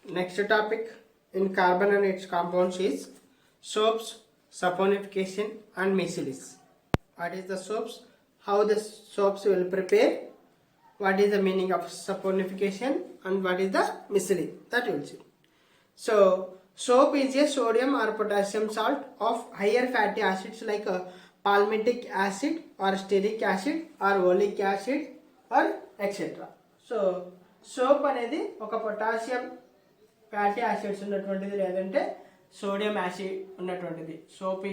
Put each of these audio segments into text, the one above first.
Next topic in carbon and its compounds is soaps, saponification and micelles. What is the soaps? How the soaps will prepare? What is the meaning of saponification and what is the micelle? That you will see. So soap is a sodium or potassium salt of higher fatty acids like palmitic acid or stearic acid or oleic acid or etc. So soap అనేది ఒక potassium fatty acids ఉన్నటువంటిది లేదంటే sodium acid ఉన్నటువంటిది. Soap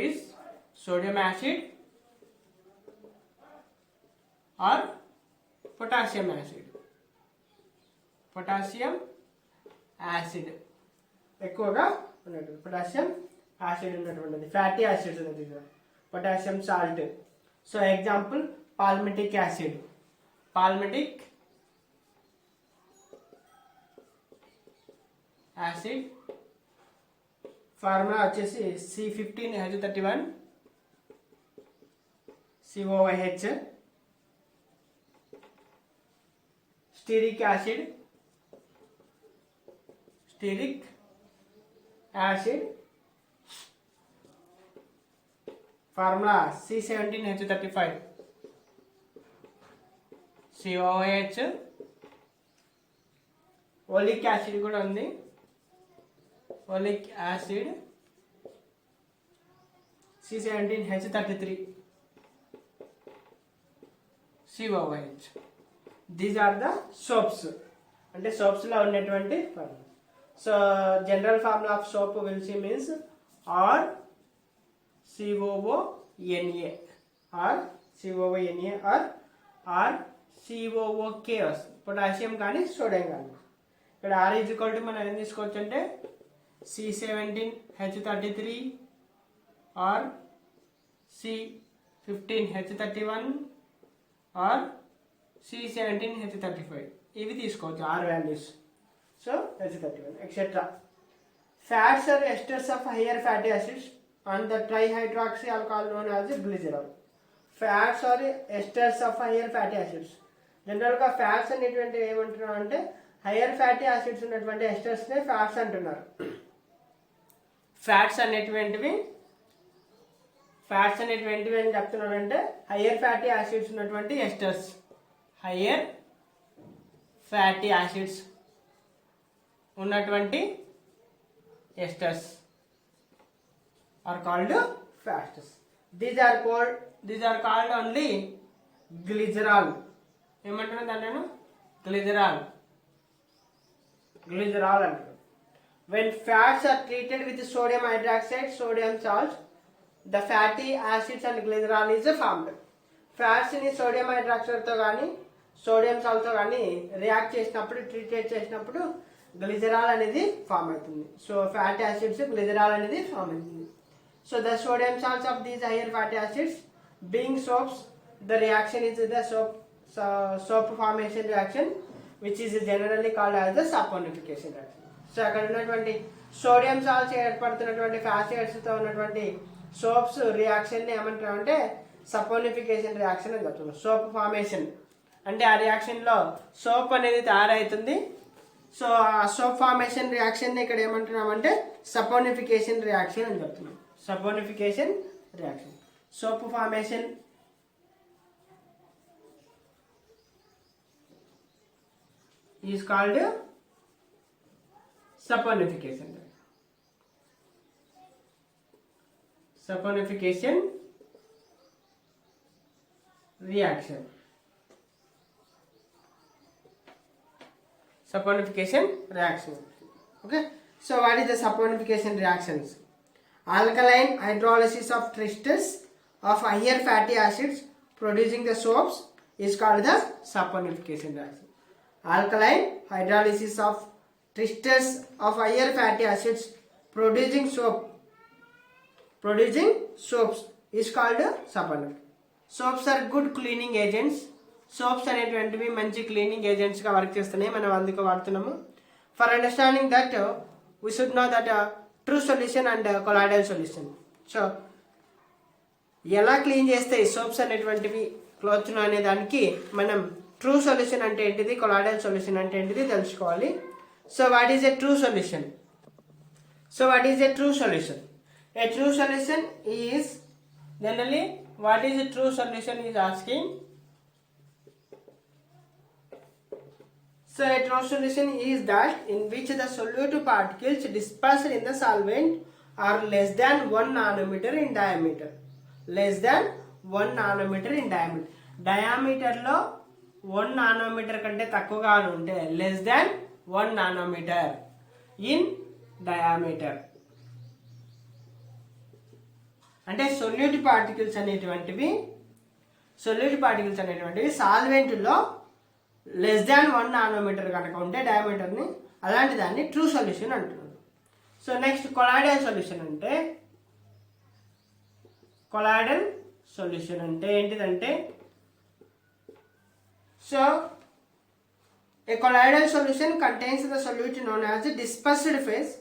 is sodium acid or potassium acid. Potassium acid ఎక్కువగా ఉన్నటువంటి potassium acid ఉన్నటువంటిది fatty acids ఉన్నది potassium salt. So example palmitic acid. Palmitic acid formula వచ్చేసి C15H31 COOH. Stearic acid formula C17H35 COOH. Oleic acid కూడా ఉంది. Oleic acid C17H33 COOH. These are the soaps. అంటే సోప్స్లో ఉన్నటువంటి formula. So general formula of soap will see means RCOONA or COOK వస్తుంది. Potassium కానీ sodium కానీ. ఇక్కడ R = మనం ఏం తీసుకోవచ్చు అంటే C17H33 or C15H31 or C17H35 ఇవి తీసుకోవచ్చు R values. So H31 etc. Fats are esters of higher fatty acids and the trihydroxy alcohol known as glycerol. Fats are esters of higher fatty acids. జనరల్గా fats అనేటువంటి ఏమంటున్నాం అంటే hire fatty acids ఉన్నటువంటి ఎస్టర్స్నే fats అంటున్నారు. Fats అనేటువంటివి ఏం చెప్తున్నానంటే higher fatty acids ఉన్నటువంటి ఎస్టర్స్. హైయర్ ఫ్యాటీ యాసిడ్స్ ఉన్నటువంటి esters are called fats. These are called only glycerol. ఏమంటున్నాను దాన్ని నేను గ్లిజరాల్ అంటారు. When fats are treated with sodium hydroxide, sodium salt, the fatty acids and glycerol is formed. Fats ని sodium hydroxide తో కానీ sodium salt తో కానీ react చేసినప్పుడు ట్రీట్ చేసినప్పుడు గ్లిజరాల్ అనేది ఫామ్ అవుతుంది. సో ఫ్యాటీ యాసిడ్స్ గ్లిజరాల్ అనేది ఫామ్ అవుతుంది. So the sodium salts of these hire fatty acids being soaps, the reaction is the soap formation reaction which is generally called as the saponification reaction. So అక్కడ ఉన్నటువంటి sodium salts ఏర్పడుతున్నటువంటి fats తో ఉన్నటువంటి soaps reaction ని ఏమంటారంటే saponification reaction అని చెప్తున్నాం. Soap formation అంటే ఆ రియాక్షన్ లో సోప్ అనేది తయారవుతుంది. సో ఆ సోప్ ఫార్మేషన్ రియాక్షన్ ని ఇక్కడ ఏమంటున్నామంటే సపోనిఫికేషన్ రియాక్షన్ అని చెప్తున్నాం. Saponification reaction. Soap formation is called saponification reaction. Okay, so what is the saponification reactions? Alkaline hydrolysis of tristes of higher fatty acids producing the soaps is called the saponification reaction. Alkaline hydrolysis of tristes of higher fatty acids producing soaps is called saponification. Soaps are good cleaning agents. Soaps అనేటువంటివి మంచి cleaning agents గా work చేస్తున్నాయి. మనం అందుకు వాడుతున్నాము. For understanding that we should know that true solution and colloidal solution. So ఎలా clean చేస్తాయి soaps అనేటువంటివి క్లాత్ను అనే దానికి మనం ట్రూ సొల్యూషన్ అంటే ఏంటిది, కొలాయిడల్ సొల్యూషన్ అంటే ఏంటిది తెలుసుకోవాలి. So what is a true solution? So what is a true solution? A true solution is generally, what is a true solution is asking. So a true solution is that in which the solute particles dispersed in the solvent are less than 1 nanometer in diameter. Less than 1 nanometer in diameter. Diameter లో 1 nanometer కంటే తక్కువగా ఉంటే less than 1 nanometer in diameter. అంటే solute particles అనేటువంటివి సాల్వెంట్లో less than 1 nanometre కనుక ఉంటే డయామీటర్ని, అలాంటి దాన్ని ట్రూ సొల్యూషన్ అంటున్నారు. సో నెక్స్ట్ కొలాయిడల్ సొల్యూషన్ అంటే ఏంటిదంటే, so a colloidal solution contains the solute known as the dispersed phase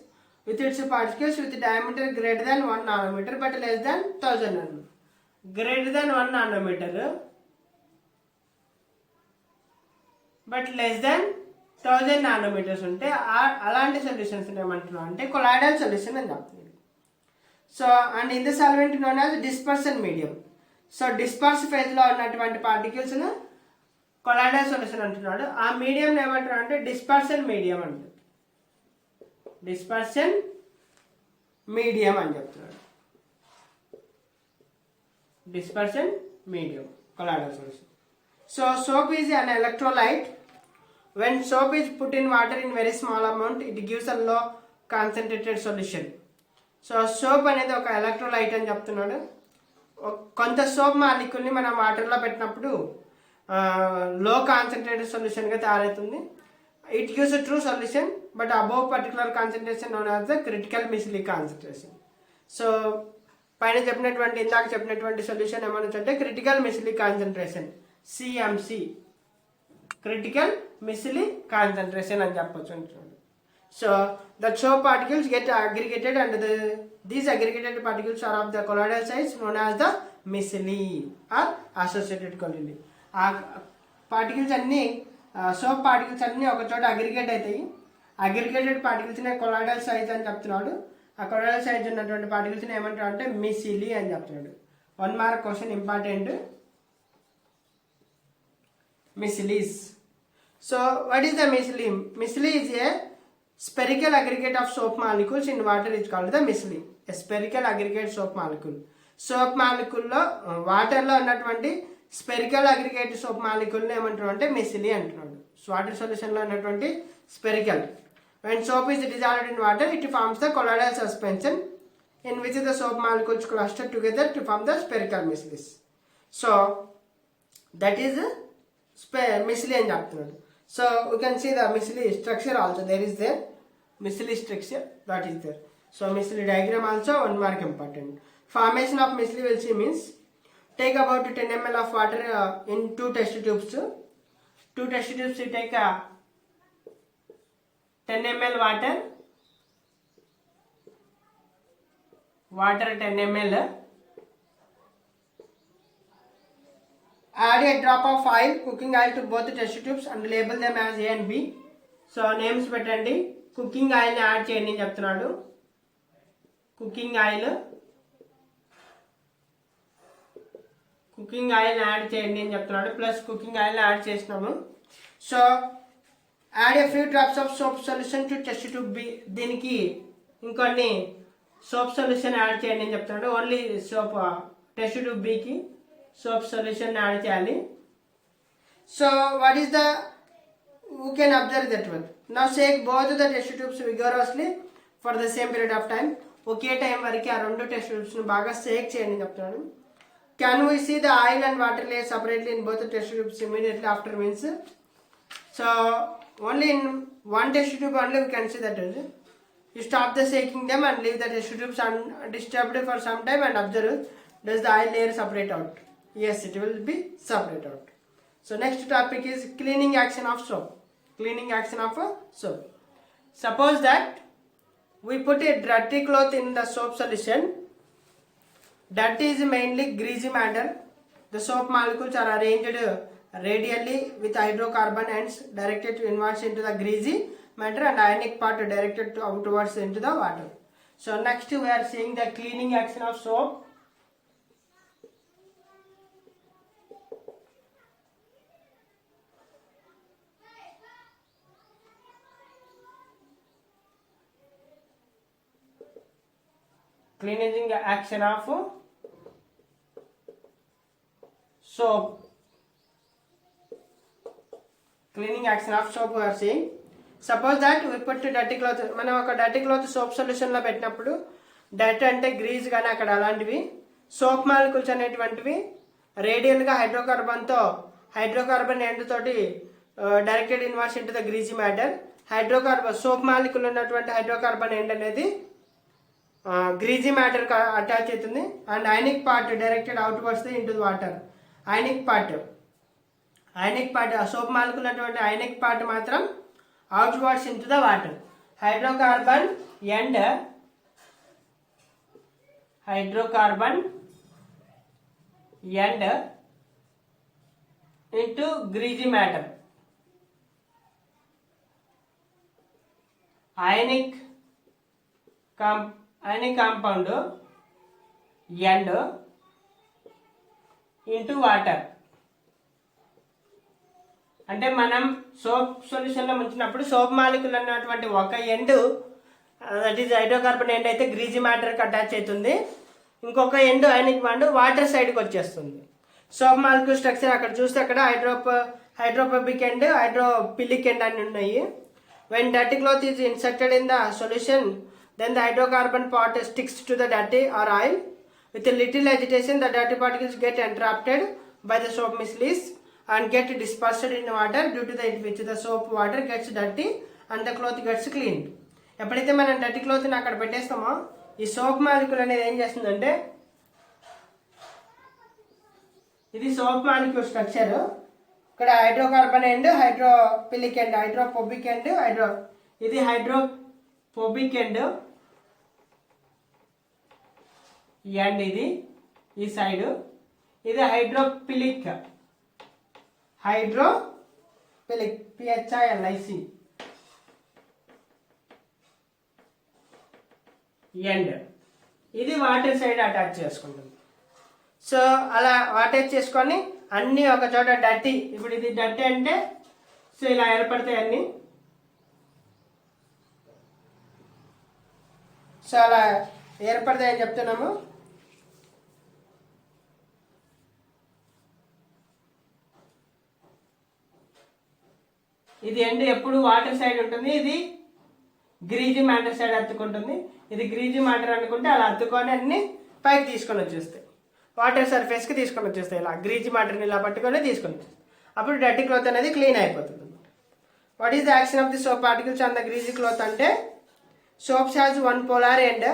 with its particles with diameter greater than 1 nanometer but less than 1000 nanometer. Greater than 1 nanometer but less than 1000 nanometers ఉంటే అలాంటి solutions ఏమంటున్నాం అంటే colloidal solution అని చెప్తుంది. So and in the solvent known as dispersion medium. So disperse ఫేజ్లో ఉన్నటువంటి పార్టికల్స్ను colloidal solution అంటున్నాడు. ఆ మీడియం ఏమంటారు అంటే డిస్పర్షన్ మీడియం అంటారు. డిస్పర్షన్ మీడియం అని చెప్తున్నాడు. Dispersion medium colloidal solution. So soap is an electrolyte. When soap is put in water in very small amount, it gives a low concentrated solution. So soap అనేది ఒక electrolyte అని చెప్తున్నాడు. కొంత soap మాలిక్యూల్ని మనం వాటర్లో పెట్టినప్పుడు లో కాన్సన్ట్రేటెడ్ సొల్యూషన్గా తయారవుతుంది. It gives a true solution but above particular concentration known as the critical Michelin concentration. So పైన చెప్పినటువంటి ఇందాక చెప్పినటువంటి సొల్యూషన్ ఏమనొచ్చంటే critical micellic concentration, CMC, critical micellic concentration అని చెప్పొచ్చు అంటున్నాడు. So the soap particles get aggregated and these aggregated particles are of the colloidal size known as the micelle or associated colloidal. ఆ particles అన్నీ soap particles అన్నీ ఒక చోట aggregate అవుతాయి. Aggregated పార్టికల్స్నే colloidal size అని చెప్తున్నాడు. ఆ కొలాయిడల్ సైజ్ ఉన్నటువంటి పార్టికల్స్ని ఏమంటాడు అంటే మిసిలి అని చెప్తున్నాడు. 1 mark question important. Micelles. So what is the micelle? Micelle is a spherical aggregate of soap molecules in water is called the micelle. A spherical aggregate soap molecule. Soap మాలిక్యూల్లో వాటర్లో ఉన్నటువంటి spherical aggregate soap మాలిక్యూల్ని ఏమంటారు అంటే మిసిలి అంటున్నాడు. Water సొల్యూషన్లో ఉన్నటువంటి spherical. When soap is dissolved in water, it forms the colloidal suspension in which the soap molecules cluster together to form the spherical micelles. So that is micelle అని చెప్తున్నాడు. So we can see the micelle structure also. There is the micelle structure that is there. So micelle diagram also 1 mark important. Formation of micelle we'll see means take about 10 ml of water in 2 test tubes. 2 test tubes you take 10 ml water 10 ml. Add a drop of oil, cooking oil to both test tubes and label them as A and B. So names పెట్టండి. Cooking ఆయిల్ని add చేయండి అని చెప్తున్నాడు. Cooking oil add చేయండి అని చెప్తున్నాడు. Plus cooking ఆయిల్ని add చేసినాము. So add a few drops of soap solution to test tube B. దీనికి ఇంకొన్ని సోప్ సొల్యూషన్ యాడ్ చేయండి అని చెప్తున్నాడు. ఓన్లీ సోప్ టెస్ట్ ట్యూబ్ బికి soap solution యాడ్ చేయాలి. So what is the who can observe that one. Now shake both the test tubes vigorously for the same period of time. ఒకే time వరకు ఆ 2 test ట్యూబ్స్ని బాగా shake చేయండి చెప్తున్నాడు. Can we see the oil and water layer separately in both test tubes immediately after means. So only in 1 test tube only we can see that is. You stop the shaking them and leave the test tubes undisturbed for some time and observe does the oil layer separate out. Yes, it will be separate out. So next topic is cleaning action of soap. Cleaning action of soap. Suppose that we put a dirty cloth in the soap solution. Dirt is mainly greasy matter. The soap molecules are arranged radially with hydrocarbon ends directed inwards into the greasy matter and ionic part directed outwards into the water. So next we are seeing the cleaning action of soap. Cleaning action of soap. Cleaning action of soap we are seeing. Suppose that we put dirty cloth, మనం ఒక dirty cloth soap సొల్యూషన్లో పెట్టినప్పుడు dirt అంటే grease కానీ అక్కడ అలాంటివి soap molecules అనేటువంటివి రేడియల్గా hydrocarbon end తోటి directed inverse into the greasy matter. Soap molecule ఉన్నటువంటి హైడ్రోకార్బన్ ఎండ్ అనేది గ్రీజీ మ్యాటర్ అటాచ్ అవుతుంది and ionic part directed outwards into the water. Ionic part soap molecule ఉన్నటువంటి ఐనిక్ పార్ట్ మాత్రం outwards into the water. Hydrocarbon end into greasy matter. Ionic compound end into water. అంటే మనం soap సొల్యూషన్లో ముంచినప్పుడు soap molecule అన్నటువంటి ఒక end that is hydrocarbon end అయితే greasy మ్యాటర్కి attach అవుతుంది, ఇంకొక end ఐనిక్ bond water సైడ్కి వచ్చేస్తుంది. సోప్ మాలిక్యూల్ స్ట్రక్చర్ అక్కడ చూస్తే అక్కడ హైడ్రోపోబిక్ ఎండ్ హైడ్రోపిలిక్ ఎండ్ అని ఉన్నాయి. When dirty cloth is inserted in the solution then the hydrocarbon part sticks to the dirty or oil with little agitation the dirty particles get entrapped by the soap mislees and get dispersed in water due to which the soap water gets dirty and the cloth gets cleaned. ఎప్పుడైతే మనం dirty క్లాత్ని అక్కడ పెట్టేస్తామో ఈ soap molecule అనేది ఏం చేస్తుందంటే, ఇది soap molecule structure. ఇక్కడ హైడ్రోకార్బన్ ఎండ్ హైడ్రోపిలిక్ ఎండ్ హైడ్రోపోబిక్ ఎండ్ ఇది హైడ్రోపోబిక్ ఎండ్ ఇది ఈ సైడ్, ఇది హైడ్రోపిలిక్ PHILIC ఎండ్, ఇది వాటర్ సైడ్ అటాచ్ చేసుకుంటుంది. సో అలా అటాచ్ చేసుకొని అన్నీ ఒక చోట డర్టీ, ఇప్పుడు ఇది డర్టీ అంటే సో ఇలా ఏర్పడతాయి అన్నీ. సో అలా ఏర్పడతాయని చెప్తున్నాము. ఇది ఎండ్ ఎప్పుడు వాటర్ సైడ్ ఉంటుంది, ఇది గ్రీజీ మ్యాటర్ సైడ్ అత్తుకుంటుంది. ఇది గ్రీజీ మ్యాటర్ అనుకుంటే అలా అత్తుకొని అన్ని పైకి తీసుకొని వచ్చేస్తాయి, వాటర్ సర్ఫేస్కి తీసుకొని వచ్చేస్తాయి. ఇలా గ్రీజీ మ్యాటర్ని ఇలా పట్టుకొని తీసుకొని వచ్చేస్తాయి. అప్పుడు డర్టీ క్లాత్ అనేది క్లీన్ అయిపోతుంది. What is the action of the soap particles on the greasy cloth అంటే, soaps has one polar end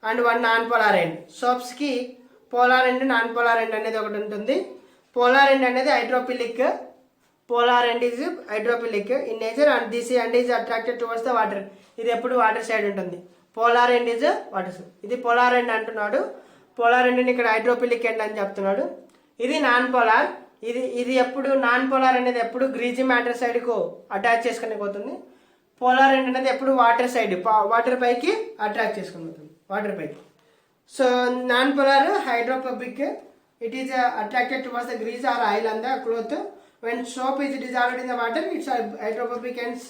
and one non polar end. సోప్స్కి polar end non polar end అనేది ఒకటి ఉంటుంది. పోలార్ ఎండ్ అనేది hydrophilic, polar end is hydrophilic in nature and this end is attracted towards the water. ఇది ఎప్పుడు water side ఉంటుంది. Polar end is water side. ఇది polar end అంటున్నాడు. Polar ఎండ్ని ఇక్కడ హైడ్రోపిలిక్ ఎండ్ అని చెప్తున్నాడు. ఇది నాన్ పోలార్. ఇది ఎప్పుడు నాన్ పోలార్ అనేది ఎప్పుడు గ్రీజీ మ్యాటర్ సైడ్కు అటాచ్ చేసుకుని పోతుంది. పోలార్ ఎండ్ అనేది ఎప్పుడు వాటర్ సైడ్, వాటర్ పైకి అట్రాక్ట్ చేసుకుని పోతుంది, వాటర్ పైకి. So non polar hydrophobic, it is attracted towards the grease or oil on the cloth. When soap is dissolved in the water, its hydrophobic ends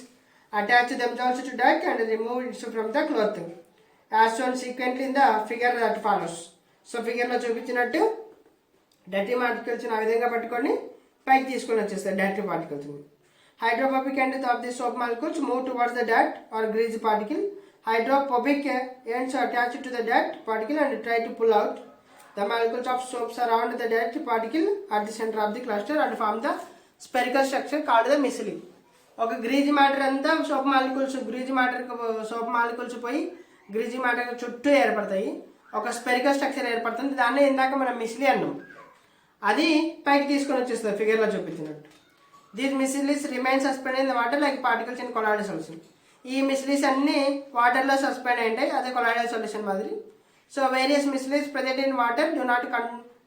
attach themselves to dirt and remove it from the cloth, as shown sequentially in the figure that follows. So figure లో చూపించినట్టు dirty particles ఆ విధంగా పట్టుకొని పైకి తీసుకొని వచ్చేస్తాయి dirty particles. Hydrophobic end of the soap molecules move towards the dirt or grease particle. Hydrophobic ends attach to the dirt particle and try to pull out the molecules of soaps around the dirt particle at the center of the cluster and form the spherical structure called the micelle. ఒక greasy matter అంతా soap molecules soap molecules పోయి greasy matter చుట్టూ ఏర్పడతాయి, ఒక spherical structure ఏర్పడుతుంది. దాన్ని ఇందాక మనం మిసిలీ అన్నాం, అది పైకి తీసుకొని వచ్చేస్తుంది ఫిగర్లో చూపించినట్టు. These micelles remain suspend in the water like particles in colloidal solution. ఈ మిసిలీస్ అన్ని వాటర్లో సస్పెండ్ అయ్యాయి, అదే కొలాయిడల్ సొల్యూషన్ మాదిరి. So various micelles present in water do not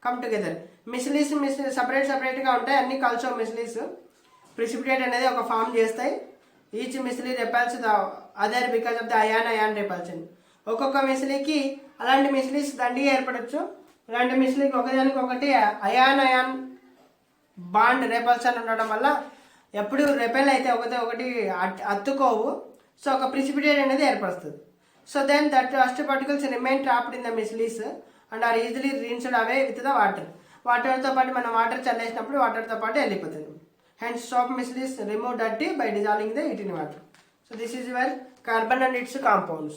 come together. Micelles సపరేట్గా ఉంటాయి, అన్ని కలిసి మిసిలీస్ ప్రిసిపిటేట్ అనేది ఒక ఫామ్ చేస్తాయి. Each micelle repels the other because of the ion repulsion. ఒక్కొక్క మిసిలీకి అలాంటి మిసిలీస్ దండిగా ఏర్పడచ్చు. ఇలాంటి మిసిలీకి ఒకదానికి ఒకటి అయాన్ బాండ్ రెపల్షన్ ఉండడం వల్ల ఎప్పుడు రెపెల్ అయితే ఒకటి అత్తుకోవు. సో ఒక ప్రిసిపిటేట్ అనేది ఏర్పడుతుంది. So then that dust particles remain trapped in the micelles and are easily rinsed away with the వాటర్తో పాటు మనం వాటర్ చల్లేసినప్పుడు వాటర్తో పాటు వెళ్ళిపోతుంది. Hence soap micellar remove dirty by dissolving the heat in water. So this is where carbon and its compounds.